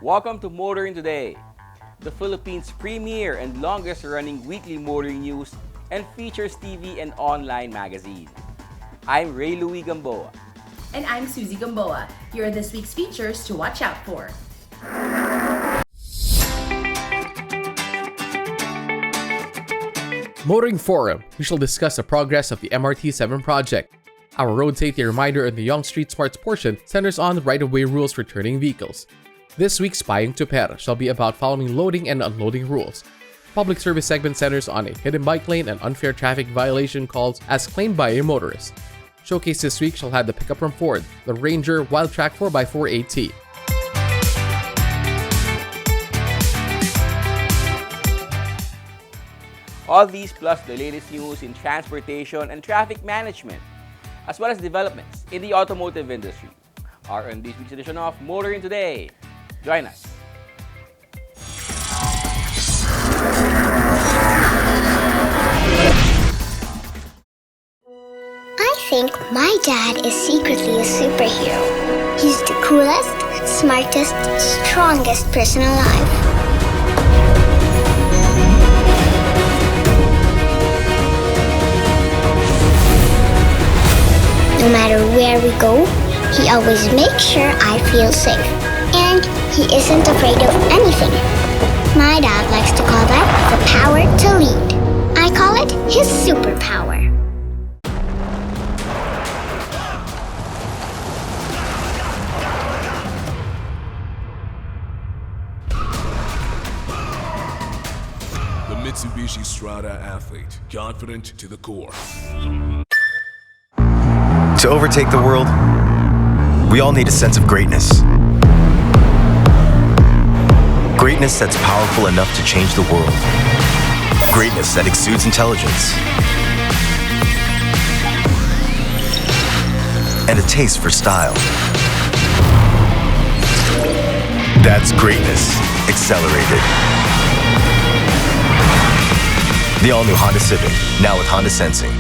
Welcome to Motoring Today, the Philippines' premier and longest-running weekly motoring news and features TV and online magazine. I'm Ray Louie Gamboa. And I'm Susie Gamboa. Here are this week's features to watch out for. Motoring Forum, we shall discuss the progress of the MRT-7 project. Our road safety reminder in the Young Street Smarts portion centers on right-of-way rules for turning vehicles. This week's Spying to Per shall be about following loading and unloading rules. Public service segment centers on a hidden bike lane and unfair traffic violation calls as claimed by a motorist. Showcase this week shall have the pickup from Ford, the Ranger Wildtrak 4x4 AT. All these plus the latest news in transportation and traffic management, as well as developments in the automotive industry, are on this week's edition of Motoring Today. Join us. I think my dad is secretly a superhero. He's the coolest, smartest, strongest person alive. No matter where we go, he always makes sure I feel safe. And he isn't afraid of anything. My dad likes to call that the power to lead. I call it his superpower. The Mitsubishi Strada athlete, confident to the core. To overtake the world, we all need a sense of greatness. Greatness that's powerful enough to change the world. Greatness that exudes intelligence. And a taste for style. That's greatness accelerated. The all-new Honda Civic, now with Honda Sensing.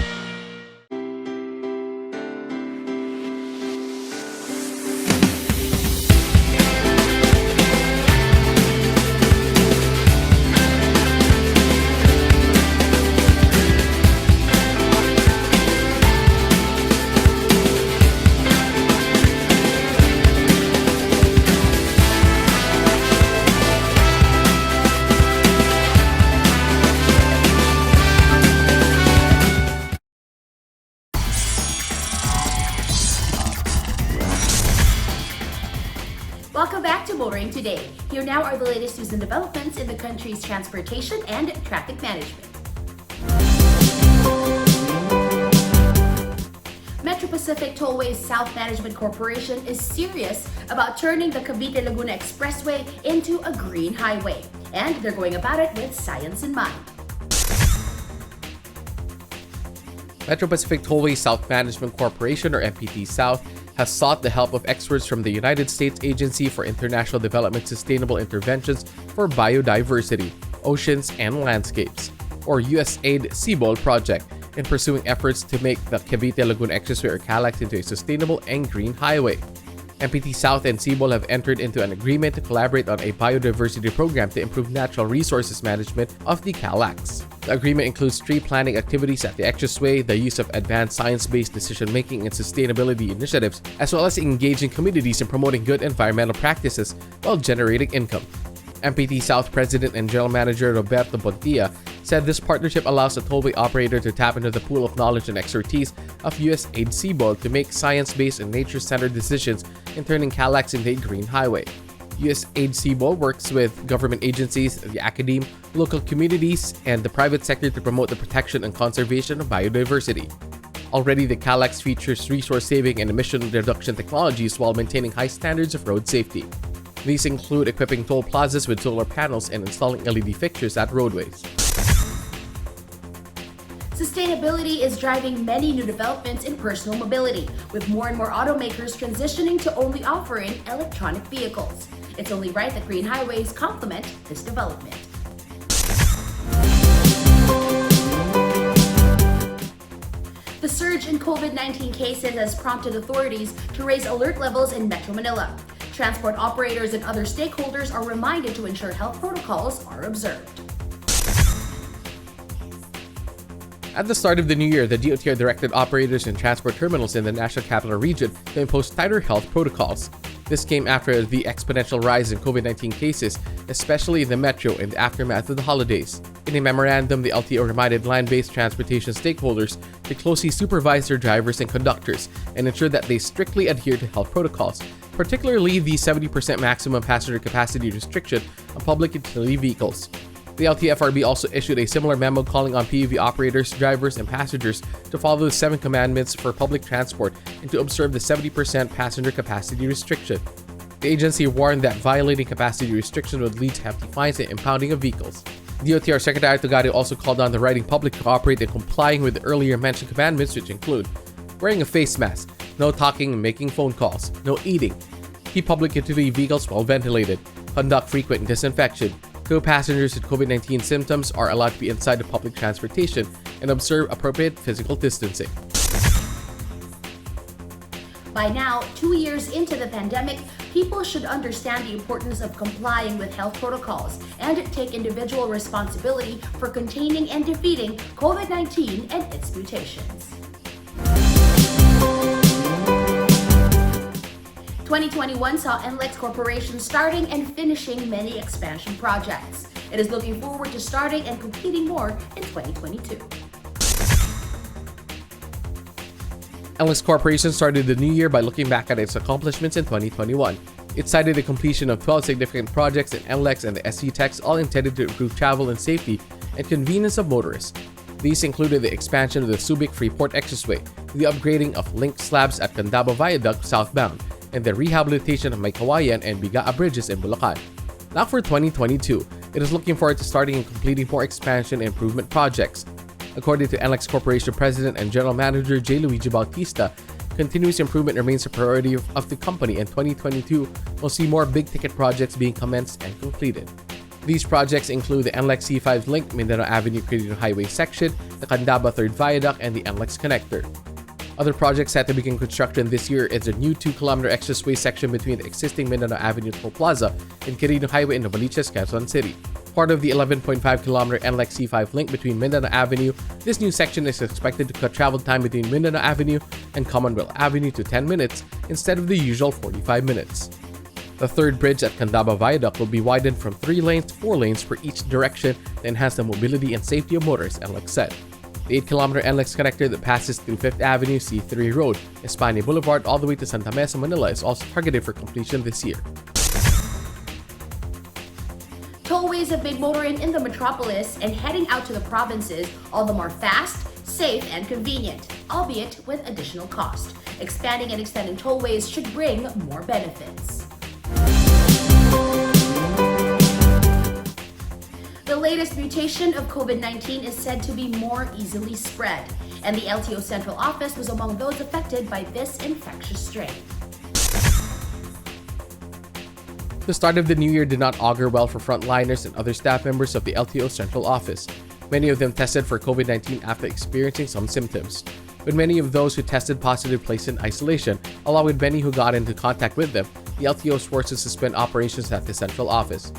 Welcome back to Motoring Today. Here now are the latest news and developments in the country's transportation and traffic management. Metro Pacific Tollways South Management Corporation is serious about turning the Cavite-Laguna Expressway into a green highway. And they're going about it with science in mind. Metro Pacific Tollway South Management Corporation, or MPT South, has sought the help of experts from the United States Agency for International Development Sustainable Interventions for Biodiversity, Oceans, and Landscapes, or USAID CBOL project, in pursuing efforts to make the Cavite-Laguna Expressway or CALAX into a sustainable and green highway. MPT South and CBOL have entered into an agreement to collaborate on a biodiversity program to improve natural resources management of the CALAX. The agreement includes tree planting activities at the Expressway, the use of advanced science-based decision-making and sustainability initiatives, as well as engaging communities in promoting good environmental practices while generating income. MPT South President and General Manager Roberto Bontilla said this partnership allows the tollway operator to tap into the pool of knowledge and expertise of USAID CBOL to make science-based and nature-centered decisions in turning CALAX into a green highway. USAID CBOL works with government agencies, the academe, local communities, and the private sector to promote the protection and conservation of biodiversity. Already, the Calax features resource-saving and emission reduction technologies while maintaining high standards of road safety. These include equipping toll plazas with solar panels and installing LED fixtures at roadways. Sustainability is driving many new developments in personal mobility, with more and more automakers transitioning to only offering electronic vehicles. It's only right that green highways complement this development. The surge in COVID-19 cases has prompted authorities to raise alert levels in Metro Manila. Transport operators and other stakeholders are reminded to ensure health protocols are observed. At the start of the new year, the DOTR directed operators and transport terminals in the National Capital Region to impose tighter health protocols. This came after the exponential rise in COVID-19 cases, especially in the metro in the aftermath of the holidays. In a memorandum, the LTO reminded land-based transportation stakeholders to closely supervise their drivers and conductors and ensure that they strictly adhere to health protocols, particularly the 70% maximum passenger capacity restriction on public utility vehicles. The LTFRB also issued a similar memo calling on PUV operators, drivers, and passengers to follow the 7 commandments for public transport and to observe the 70% passenger capacity restriction. The agency warned that violating capacity restriction would lead to hefty fines and impounding of vehicles. DOTR Secretary Togario also called on the riding public to cooperate in complying with the earlier mentioned commandments, which include wearing a face mask, no talking and making phone calls, no eating, keep public utility vehicles well ventilated, conduct frequent disinfection, co-passengers with COVID-19 symptoms are allowed to be inside the public transportation and observe appropriate physical distancing. By now, 2 years into the pandemic, people should understand the importance of complying with health protocols and take individual responsibility for containing and defeating COVID-19 and its mutations. 2021 saw NLEX Corporation starting and finishing many expansion projects. It is looking forward to starting and completing more in 2022. NLEX Corporation started the new year by looking back at its accomplishments in 2021. It cited the completion of 12 significant projects in NLEX and the SC Techs, all intended to improve travel and safety and convenience of motorists. These included the expansion of the Subic Freeport Expressway, the upgrading of link slabs at Candaba Viaduct southbound, and the rehabilitation of Maykawayan and Bigaa bridges in Bulacan. Now for 2022, it is looking forward to starting and completing more expansion and improvement projects. According to NLEX Corporation President and General Manager J. Luigi Bautista, continuous improvement remains a priority of the company, and 2022 will see more big-ticket projects being commenced and completed. These projects include the NLEX C5 Link Mindanao Avenue Quirino Highway section, the Candaba 3rd Viaduct, and the NLEX Connector. Other projects set to begin construction this year is the new 2-kilometer expressway section between the existing Mindanao Avenue Toll Plaza and Quirino Highway in Novaliches, Quezon City. Part of the 11.5-kilometer NLEX C5 link between Mindanao Avenue, this new section is expected to cut travel time between Mindanao Avenue and Commonwealth Avenue to 10 minutes instead of the usual 45 minutes. The third bridge at Candaba Viaduct will be widened from 3 lanes to 4 lanes for each direction to enhance the mobility and safety of motorists, NLEX said. The 8-kilometer NLEX connector that passes through 5th Avenue, C3 Road, Espana Boulevard all the way to Santa Mesa, Manila is also targeted for completion this year. Tollways have made motoring in the metropolis and heading out to the provinces all the more fast, safe, and convenient, albeit with additional cost. Expanding and extending tollways should bring more benefits. The latest mutation of COVID-19 is said to be more easily spread, and the LTO Central Office was among those affected by this infectious strain. The start of the new year did not augur well for frontliners and other staff members of the LTO Central Office. Many of them tested for COVID-19 after experiencing some symptoms. With many of those who tested positive placed in isolation, along with many who got into contact with them, the LTO was forced to suspend operations at the Central Office.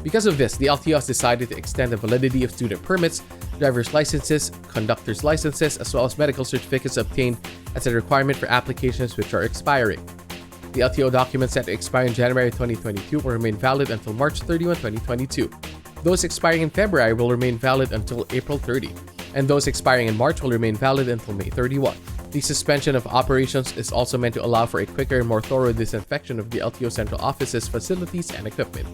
Because of this, the LTO has decided to extend the validity of student permits, driver's licenses, conductor's licenses, as well as medical certificates obtained as a requirement for applications which are expiring. The LTO documents set to expire in January 2022 will remain valid until March 31, 2022. Those expiring in February will remain valid until April 30, and those expiring in March will remain valid until May 31. The suspension of operations is also meant to allow for a quicker and more thorough disinfection of the LTO Central Office's facilities and equipment.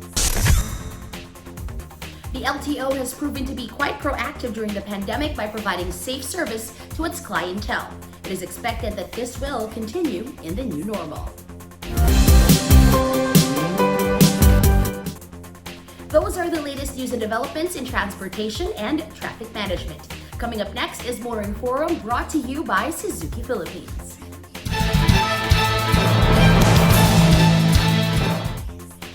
The The LTO has proven to be quite proactive during the pandemic by providing safe service to its clientele. It is expected that this will continue in the new normal. Those are the latest news and developments in transportation and traffic management. Coming up next is Motoring Forum, brought to you by Suzuki Philippines.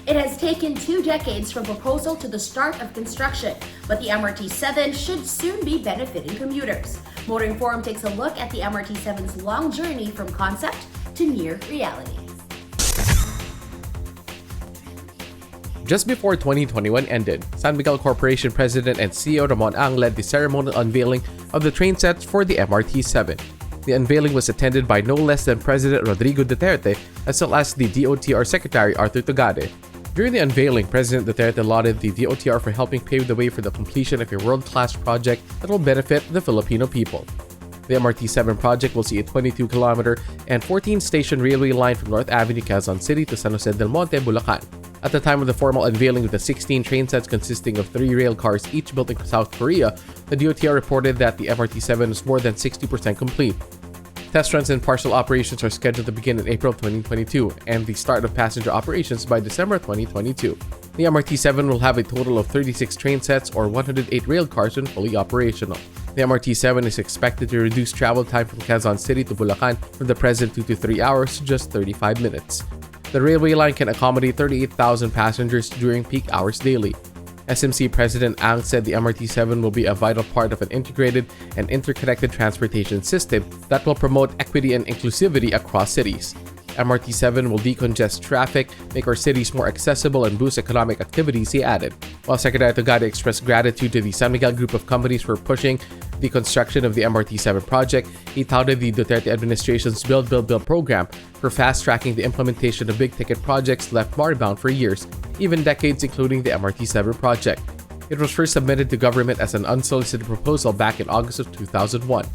It has taken 2 decades from proposal to the start of construction, but the MRT-7 should soon be benefiting commuters. Motoring Forum takes a look at the MRT-7's long journey from concept to near reality. Just before 2021 ended, San Miguel Corporation President and CEO Ramon Ang led the ceremonial unveiling of the train sets for the MRT-7. The unveiling was attended by no less than President Rodrigo Duterte as well as the DOTR Secretary Arthur Tugade. During the unveiling, President Duterte lauded the DOTR for helping pave the way for the completion of a world-class project that will benefit the Filipino people. The MRT-7 project will see a 22-kilometer and 14-station railway line from North Avenue, Quezon City to San Jose del Monte, Bulacan. At the time of the formal unveiling of the 16 train sets consisting of 3 rail cars each built in South Korea, the DOTR reported that the MRT-7 is more than 60% complete. Test runs and partial operations are scheduled to begin in April 2022 and the start of passenger operations by December 2022. The MRT-7 will have a total of 36 train sets or 108 rail cars when fully operational. The MRT-7 is expected to reduce travel time from Quezon City to Bulacan from the present 2 to 3 hours to just 35 minutes. The railway line can accommodate 38,000 passengers during peak hours daily. SMC President Ang said the MRT-7 will be a vital part of an integrated and interconnected transportation system that will promote equity and inclusivity across cities. MRT-7 will decongest traffic, make our cities more accessible, and boost economic activities, he added. While Secretary Tugade expressed gratitude to the San Miguel group of companies for pushing the construction of the MRT-7 project, he touted the Duterte administration's Build program for fast-tracking the implementation of big-ticket projects left moribund for years, even decades, including the MRT-7 project. It was first submitted to government as an unsolicited proposal back in August of 2001.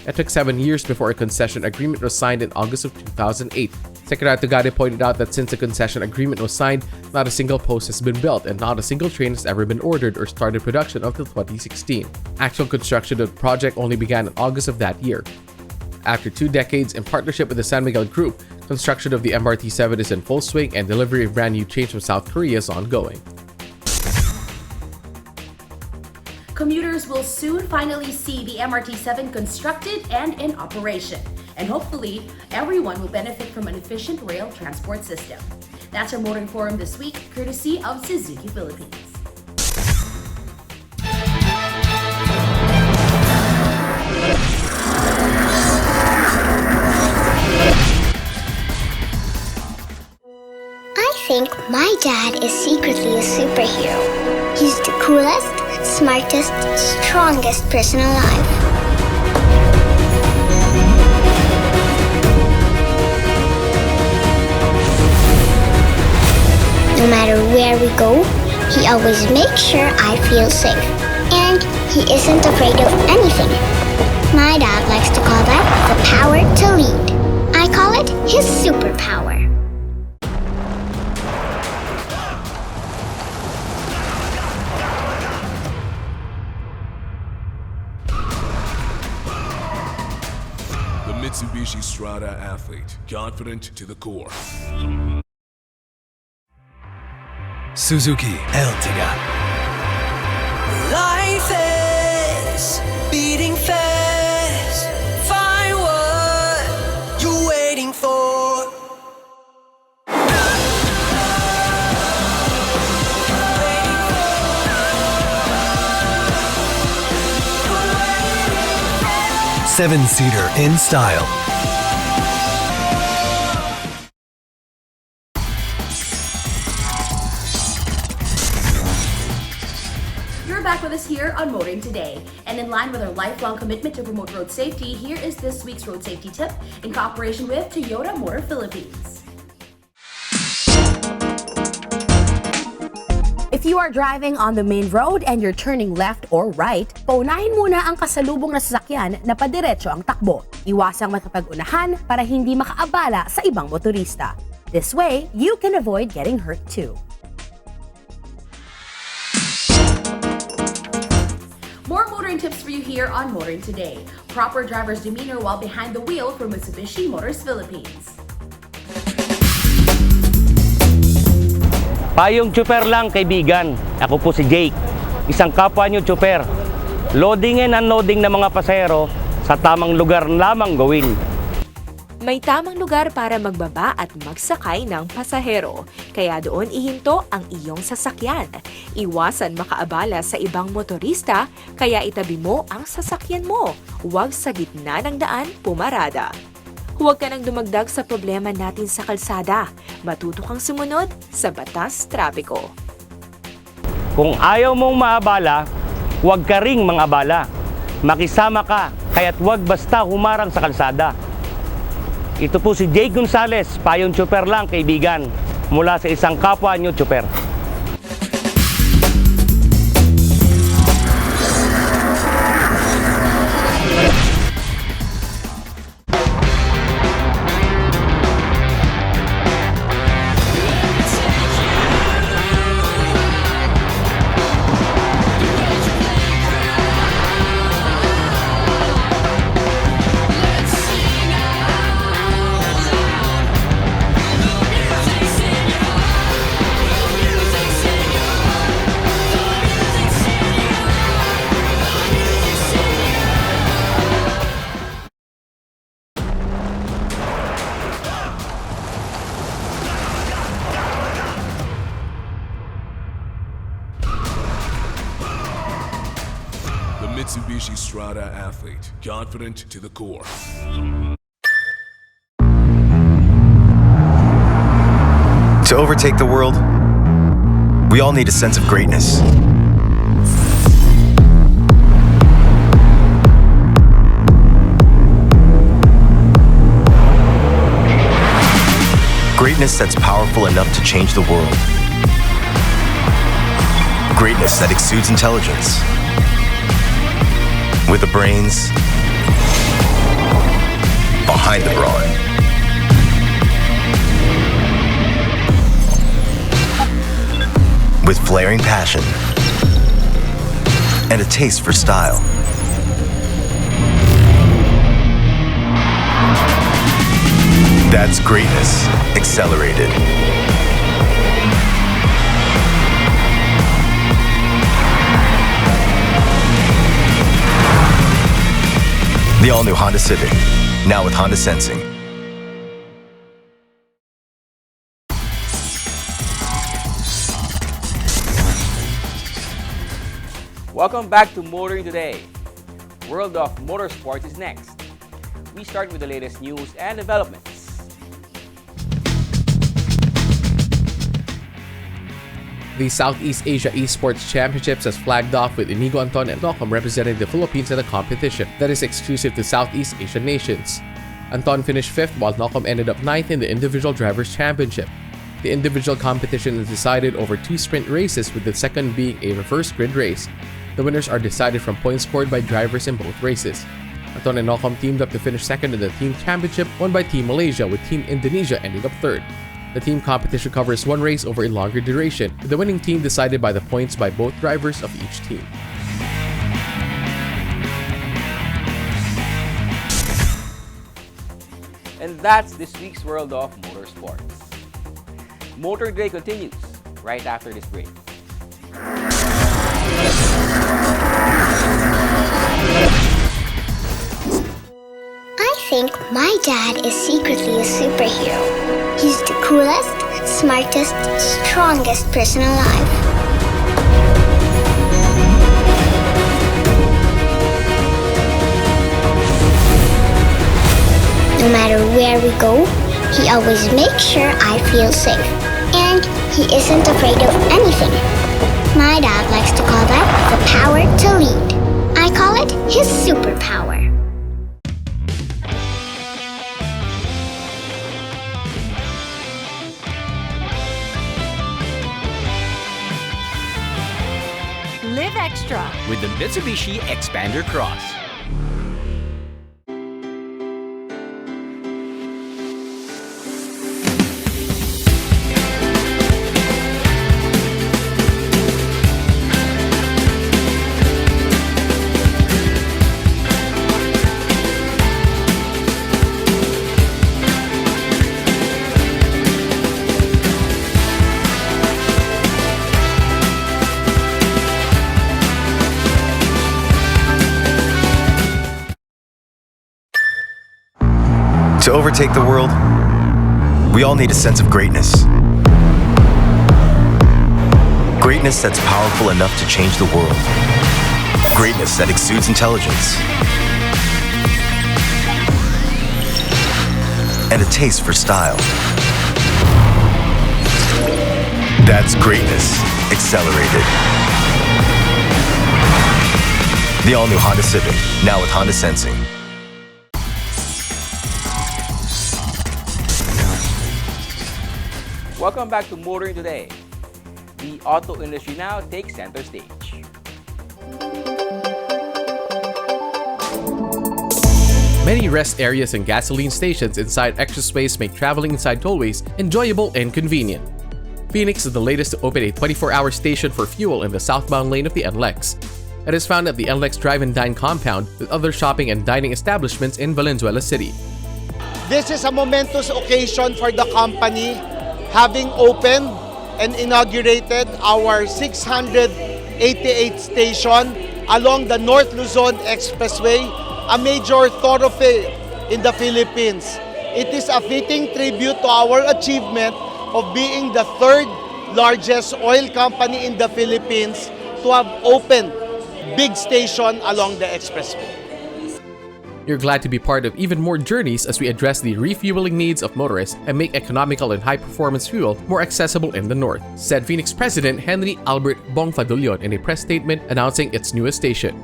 It took 7 years before a concession agreement was signed in August of 2008. Secretary Tugade pointed out that since the concession agreement was signed, not a single post has been built and not a single train has ever been ordered or started production until 2016. Actual construction of the project only began in August of that year. After 2 decades in partnership with the San Miguel Group, construction of the MRT-7 is in full swing and delivery of brand new trains from South Korea is ongoing. Commuters will soon finally see the MRT-7 constructed and in operation. And hopefully, everyone will benefit from an efficient rail transport system. That's our Motoring Forum this week, courtesy of Suzuki Philippines. I think my dad is secretly a superhero. He's the coolest, smartest, strongest person alive. No matter where we go, he always makes sure I feel safe. And he isn't afraid of anything. My dad likes to call that the power to lead. I call it his superpower. The Mitsubishi Strada athlete, confident to the core. Suzuki Ertiga. Life is beating fast. Find what you're waiting for. Seven-seater in style. You're back with us here on Motoring Today. And in line with our lifelong commitment to promote road safety, here is this week's road safety tip in cooperation with Toyota Motor Philippines. If you are driving on the main road and you're turning left or right, paunahin muna ang kasalubong na sasakyan na padiretso ang takbo. Iwasang makapag-unahan para hindi makaabala sa ibang motorista. This way, you can avoid getting hurt too. tips for you here on Motoring Today. Proper driver's demeanor while behind the wheel for Mitsubishi Motors Philippines. Payong tsuper lang, kaibigan. Ako po si Jake, isang kapwa nyo tsuper. Loading and unloading ng mga pasahero sa tamang lugar lamang gawin. May tamang lugar para magbaba at magsakay ng pasahero. Kaya doon ihinto ang iyong sasakyan. Iwasan makaabala sa ibang motorista, kaya itabi mo ang sasakyan mo. Huwag sa gitna ng daan pumarada. Huwag ka nang dumagdag sa problema natin sa kalsada. Matuto kang sumunod sa batas trapiko. Kung ayaw mong maabala, huwag ka ring mangabala. Makisama ka, kaya't huwag basta humarang sa kalsada. Ito po si Jake Gonzalez, payong tsuper lang, kaibigan, mula sa isang kapwa nyo tsuper. The Mitsubishi Strada athlete, confident to the core. To overtake the world, we all need a sense of greatness. Greatness that's powerful enough to change the world. Greatness that exudes intelligence. With the brains behind the brawn. With flaring passion and a taste for style. That's greatness accelerated. The all-new Honda Civic, now with Honda Sensing. Welcome back to Motoring Today. World of Motorsports is next. We start with the latest news and developments. The Southeast Asia Esports Championships has flagged off with Inigo Anton and Nocom representing the Philippines in a competition that is exclusive to Southeast Asian nations. Anton finished 5th while Nocom ended up 9th in the Individual Drivers' Championship. The individual competition is decided over 2 sprint races, with the second being a reverse grid race. The winners are decided from points scored by drivers in both races. Anton and Nocom teamed up to finish 2nd in the team championship, won by Team Malaysia, with Team Indonesia ending up 3rd. The team competition covers 1 race over a longer duration, with the winning team decided by the points by both drivers of each team. And that's this week's World of Motorsports. Motor Day continues right after this break. I think my dad is secretly a superhero. He's the coolest, smartest, strongest person alive. No matter where we go, he always makes sure I feel safe. And he isn't afraid of anything. My dad likes to call that the power to lead. I call it his superpower. Live extra with the Mitsubishi Xpander Cross. To overtake the world, we all need a sense of greatness. Greatness that's powerful enough to change the world. Greatness that exudes intelligence. And a taste for style. That's greatness accelerated. The all-new Honda Civic, now with Honda Sensing. Welcome back to Motoring Today. The auto industry now takes center stage. Many rest areas and gasoline stations inside expressways make traveling inside tollways enjoyable and convenient. Phoenix is the latest to open a 24-hour station for fuel in the southbound lane of the NLEX. It is found at the NLEX Drive and Dine compound with other shopping and dining establishments in Valenzuela City. This is a momentous occasion for the company, having opened and inaugurated our 688th station along the North Luzon Expressway, a major thoroughfare in the Philippines. It is a fitting tribute to our achievement of being the third largest oil company in the Philippines to have opened big station along the expressway. You're glad to be part of even more journeys as we address the refueling needs of motorists and make economical and high-performance fuel more accessible in the north, said Phoenix President Henry Albert Bong Fadulyon in a press statement announcing its newest station.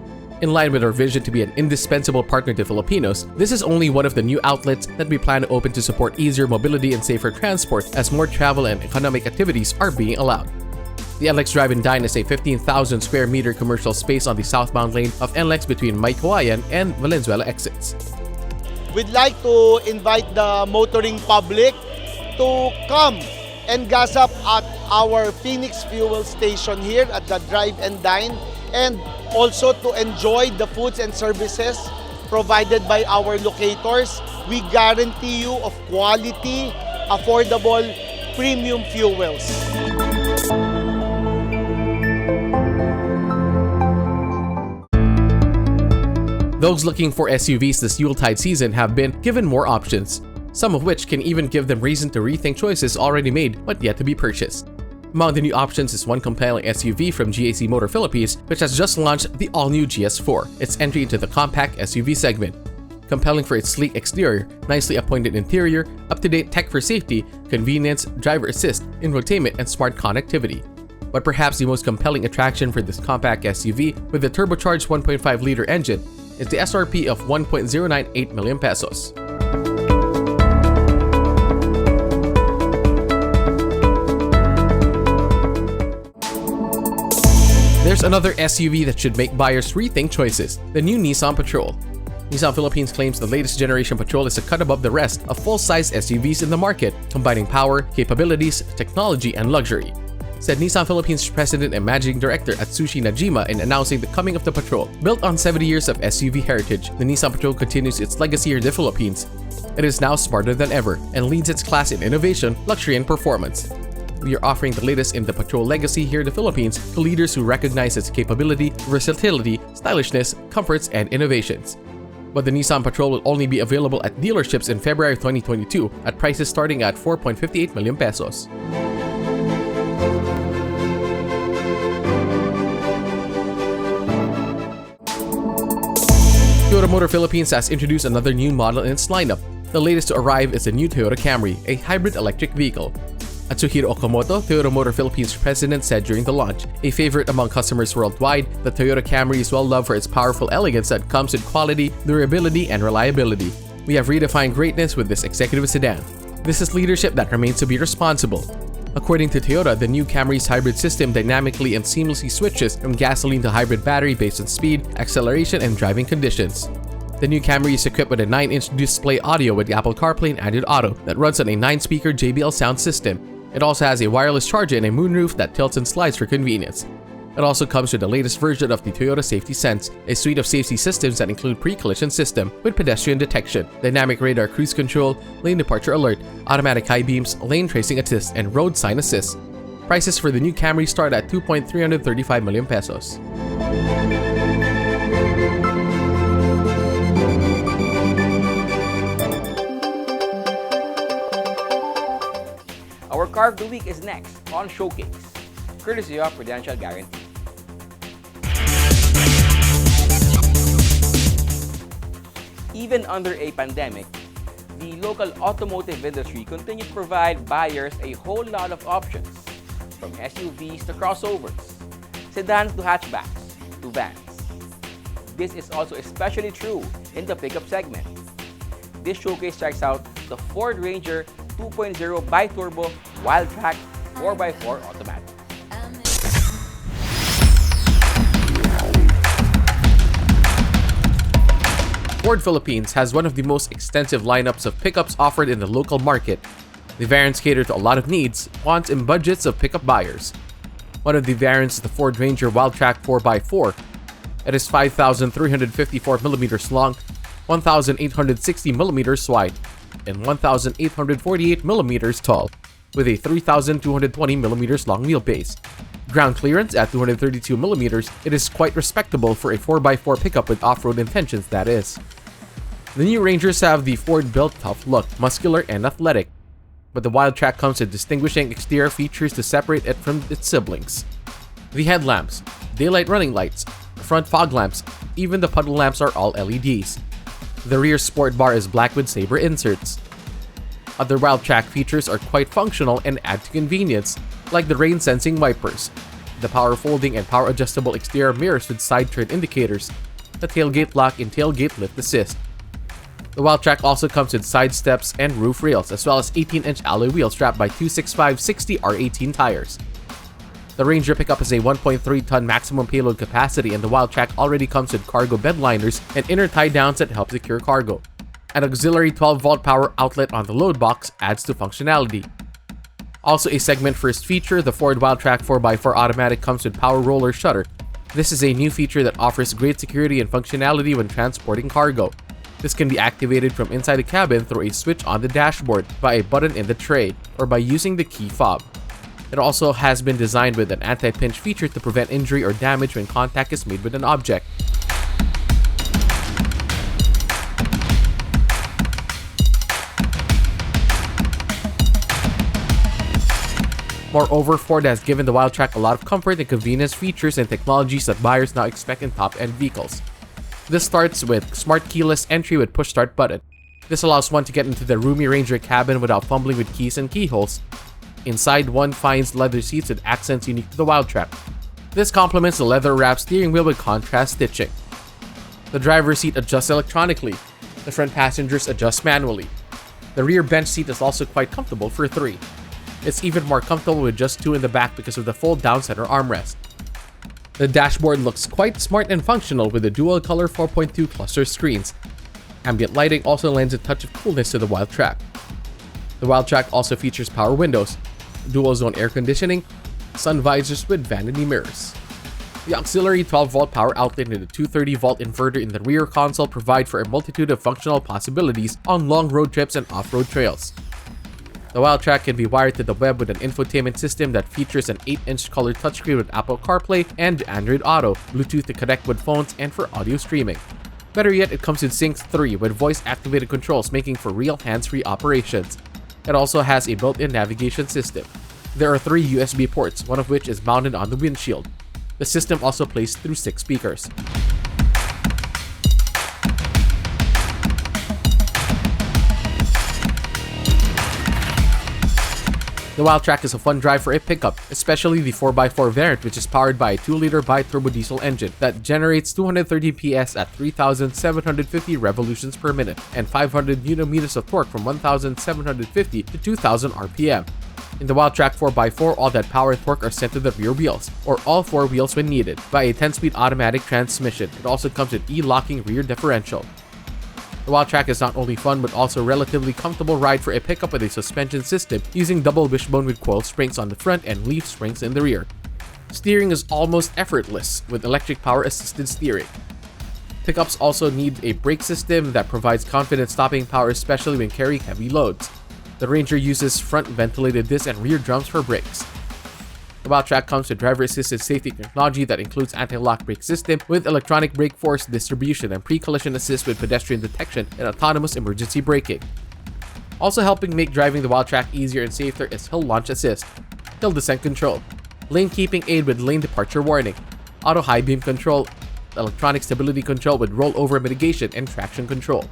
In line with our vision to be an indispensable partner to Filipinos, this is only one of the new outlets that we plan to open to support easier mobility and safer transport as more travel and economic activities are being allowed. The NLEX Drive and Dine is a 15,000 square meter commercial space on the southbound lane of NLEX between Maykawayan and Valenzuela exits. We'd like to invite the motoring public to come and gas up at our Phoenix fuel station here at the Drive and Dine, and also to enjoy the foods and services provided by our locators. We guarantee you of quality, affordable, premium fuels. Those looking for SUVs this Yuletide season have been given more options, some of which can even give them reason to rethink choices already made but yet to be purchased. Among the new options is one compelling SUV from GAC Motor Philippines, which has just launched the all-new GS4, its entry into the compact SUV segment. Compelling for its sleek exterior, nicely appointed interior, up-to-date tech for safety, convenience, driver assist, infotainment, and smart connectivity. But perhaps the most compelling attraction for this compact SUV with the turbocharged 1.5-liter engine is the SRP of 1.098 million pesos. There's another SUV that should make buyers rethink choices, the new Nissan Patrol. Nissan Philippines claims the latest generation Patrol is a cut above the rest of full-size SUVs in the market, combining power, capabilities, technology, and luxury, said Nissan Philippines President and Managing Director Atsushi Najima in announcing the coming of the Patrol. Built on 70 years of SUV heritage, the Nissan Patrol continues its legacy here in the Philippines. It is now smarter than ever and leads its class in innovation, luxury, and performance. We are offering the latest in the Patrol legacy here in the Philippines to leaders who recognize its capability, versatility, stylishness, comforts, and innovations. But the Nissan Patrol will only be available at dealerships in February 2022 at prices starting at 4.58 million pesos. Toyota Motor Philippines has introduced another new model in its lineup. The latest to arrive is the new Toyota Camry, a hybrid electric vehicle. Atsuhiro Okamoto, Toyota Motor Philippines president, said during the launch, a favorite among customers worldwide, the Toyota Camry is well loved for its powerful elegance that comes with quality, durability, and reliability. We have redefined greatness with this executive sedan. This is leadership that remains to be responsible. According to Toyota, the new Camry's hybrid system dynamically and seamlessly switches from gasoline to hybrid battery based on speed, acceleration, and driving conditions. The new Camry is equipped with a 9-inch display audio with Apple CarPlay and Android Auto that runs on a 9-speaker JBL sound system. It also has a wireless charger and a moonroof that tilts and slides for convenience. It also comes with the latest version of the Toyota Safety Sense, a suite of safety systems that include pre-collision system with pedestrian detection, dynamic radar cruise control, lane departure alert, automatic high beams, lane tracing assist, and road sign assist. Prices for the new Camry start at 2.335 million pesos. Car of the Week is next on Showcase, courtesy of Prudential Guarantee. Even under a pandemic, the local automotive industry continued to provide buyers a whole lot of options, from SUVs to crossovers, sedans to hatchbacks, to vans. This is also especially true in the pickup segment. This showcase checks out the Ford Ranger 2.0 Bi-Turbo Wildtrak 4x4 automatic. Ford Philippines has one of the most extensive lineups of pickups offered in the local market. The variants cater to a lot of needs, wants, and budgets of pickup buyers. One of the variants is the Ford Ranger Wildtrak 4x4. It is 5,354mm long, 1,860mm wide, and 1,848mm tall, with a 3,220mm long wheelbase. Ground clearance at 232mm, it is quite respectable for a 4x4 pickup with off-road intentions, that is. The new Rangers have the Ford-built tough look, muscular and athletic, but the Wildtrak comes with distinguishing exterior features to separate it from its siblings. The headlamps, daylight running lights, front fog lamps, even the puddle lamps are all LEDs. The rear sport bar is black with saber inserts. Other Wildtrak features are quite functional and add to convenience, like the rain-sensing wipers, the power folding and power adjustable exterior mirrors with side turn indicators, the tailgate lock and tailgate lift assist. The Wildtrak also comes with side steps and roof rails, as well as 18-inch alloy wheels strapped by 265/60 R18 tires. The Ranger pickup has a 1.3-ton maximum payload capacity, and the Wildtrak already comes with cargo bed liners and inner tie-downs that help secure cargo. An auxiliary 12-volt power outlet on the load box adds to functionality. Also a segment-first feature, the Ford Wildtrak 4x4 automatic comes with power roller shutter. This is a new feature that offers great security and functionality when transporting cargo. This can be activated from inside the cabin through a switch on the dashboard, by a button in the tray, or by using the key fob. It also has been designed with an anti-pinch feature to prevent injury or damage when contact is made with an object. Moreover, Ford has given the Wildtrak a lot of comfort and convenience features and technologies that buyers now expect in top-end vehicles. This starts with smart keyless entry with push-start button. This allows one to get into the roomy Ranger cabin without fumbling with keys and keyholes. Inside, one finds leather seats with accents unique to the Wildtrak. This complements the leather-wrapped steering wheel with contrast stitching. The driver's seat adjusts electronically. The front passengers adjust manually. The rear bench seat is also quite comfortable for 3. It's even more comfortable with just 2 in the back because of the fold-down center armrest. The dashboard looks quite smart and functional with the dual-color 4.2 cluster screens. Ambient lighting also lends a touch of coolness to the Wildtrak. The Wildtrak also features power windows, dual-zone air conditioning, sun visors with vanity mirrors. The auxiliary 12-volt power outlet and the 230-volt inverter in the rear console provide for a multitude of functional possibilities on long road trips and off-road trails. The Wildtrak can be wired to the web with an infotainment system that features an 8-inch color touchscreen with Apple CarPlay and Android Auto, Bluetooth to connect with phones, and for audio streaming. Better yet, it comes with Sync 3 with voice-activated controls, making for real hands-free operations. It also has a built-in navigation system. There are 3 USB ports, one of which is mounted on the windshield. The system also plays through 6 speakers. The Wildtrak is a fun drive for a pickup, especially the 4x4 variant, which is powered by a 2-liter bi-turbo diesel engine that generates 230 PS at 3,750 revolutions per minute and 500 Nm of torque from 1,750 to 2,000 RPM. In the Wildtrak 4x4, all that power and torque are sent to the rear wheels, or all 4 wheels when needed, by a 10-speed automatic transmission. It also comes with e-locking rear differential. The Wildtrak is not only fun but also a relatively comfortable ride for a pickup with a suspension system using double wishbone with coil springs on the front and leaf springs in the rear. Steering is almost effortless with electric power assisted steering. Pickups also need a brake system that provides confident stopping power, especially when carrying heavy loads. The Ranger uses front ventilated discs and rear drums for brakes. The Wildtrak comes with driver-assisted safety technology that includes anti-lock brake system with electronic brake force distribution and pre-collision assist with pedestrian detection and autonomous emergency braking. Also helping make driving the Wildtrak easier and safer is Hill Launch Assist, Hill Descent Control, Lane Keeping Aid with Lane Departure Warning, Auto High Beam Control, Electronic Stability Control with Rollover Mitigation and Traction Control.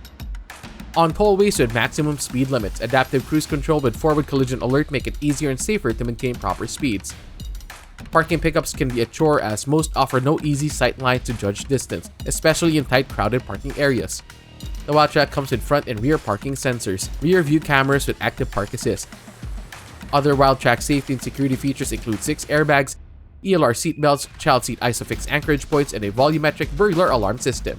On tollways with maximum speed limits, Adaptive Cruise Control with Forward Collision Alert make it easier and safer to maintain proper speeds. Parking pickups can be a chore as most offer no easy sight line to judge distance, especially in tight crowded parking areas. The Wildtrak comes with front and rear parking sensors, rear view cameras with Active Park Assist. Other Wildtrak safety and security features include 6 airbags, ELR seatbelts, child seat ISOFIX anchorage points, and a volumetric burglar alarm system.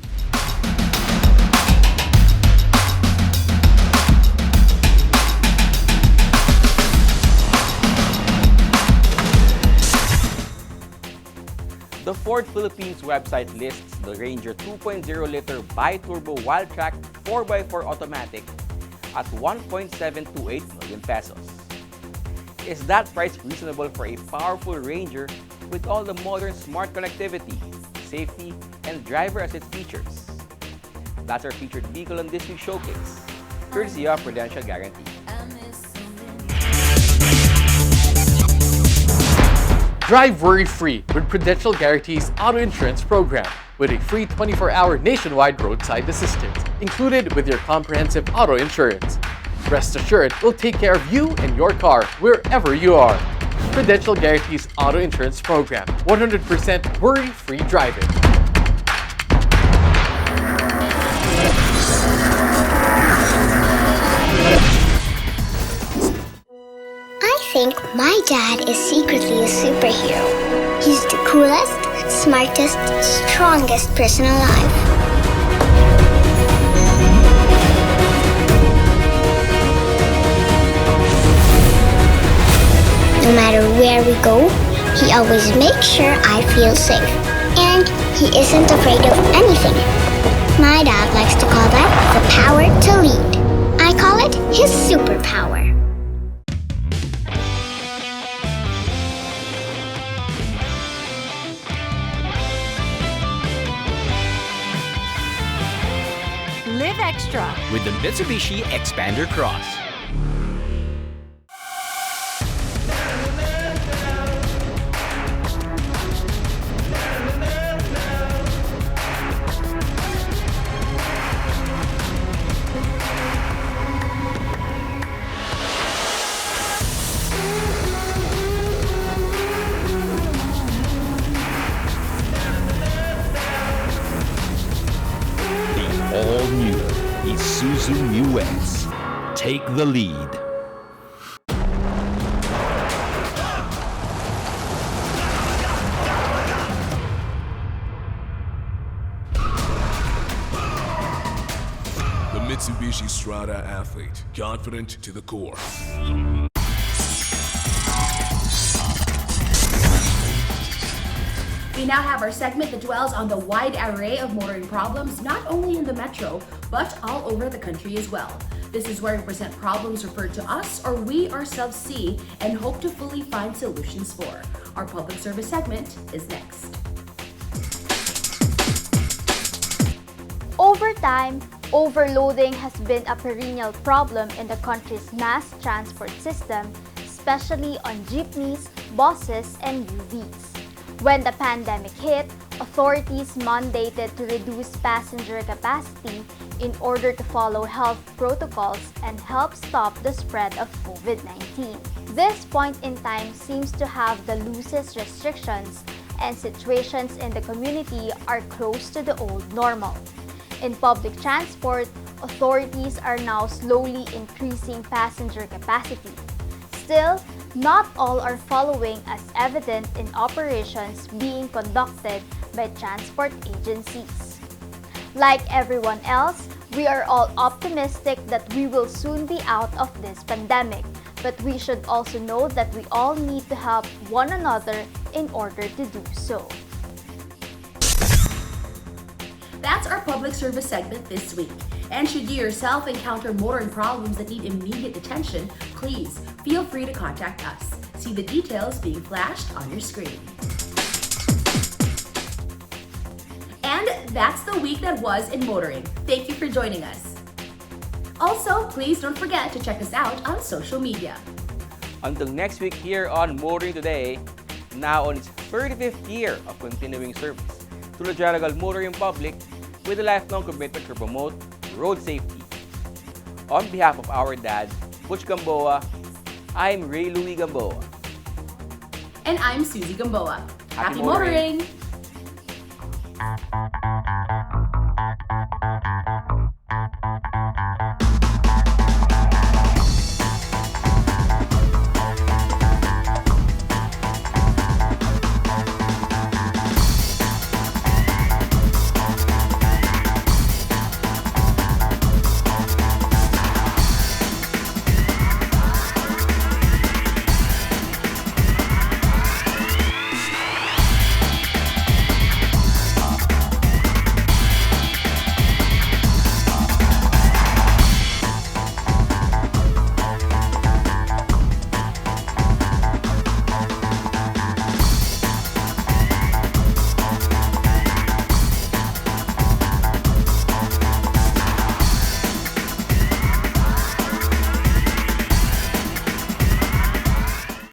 The Ford Philippines website lists the Ranger 2.0-liter bi-turbo Wildtrak 4x4 automatic at 1.728 million pesos. Is that price reasonable for a powerful Ranger with all the modern smart connectivity, safety, and driver assist features? That's our featured vehicle on this week's showcase, courtesy of Prudential Guarantee. Drive worry-free with Prudential Guarantee's auto insurance program with a free 24-hour nationwide roadside assistance included with your comprehensive auto insurance. Rest assured, we'll take care of you and your car wherever you are. Prudential Guarantee's auto insurance program, 100% worry-free driving. I think my dad is secretly a superhero. He's the coolest, smartest, strongest person alive. No matter where we go, he always makes sure I feel safe. And he isn't afraid of anything. My dad likes to call that the power to lead. I call it his superpower. Live extra with the Mitsubishi Expander Cross. All-new Isuzu Mu X. Take the lead. The Mitsubishi Strada athlete, confident to the core. We now have our segment that dwells on the wide array of motoring problems, not only in the metro, but all over the country as well. This is where we present problems referred to us or we ourselves see and hope to fully find solutions for. Our public service segment is next. Over time, overloading has been a perennial problem in the country's mass transport system, especially on jeepneys, buses, and UVs. When the pandemic hit, authorities mandated to reduce passenger capacity in order to follow health protocols and help stop the spread of COVID-19. This point in time seems to have the loosest restrictions, and situations in the community are close to the old normal. In public transport, authorities are now slowly increasing passenger capacity. Still, not all are following, as evident in operations being conducted by transport agencies. Like everyone else, we are all optimistic that we will soon be out of this pandemic, but we should also know that we all need to help one another in order to do so. That's our public service segment this week. And should you yourself encounter motoring problems that need immediate attention, please feel free to contact us. See the details being flashed on your screen. And that's the week that was in motoring. Thank you for joining us. Also, please don't forget to check us out on social media. Until next week here on Motoring Today, now on its 35th year of continuing service to the general motoring public with a lifelong commitment to promote road safety. On behalf of our dad, Butch Gamboa, I'm Ray Louie Gamboa. And I'm Susie Gamboa. Happy Happy motoring! motoring.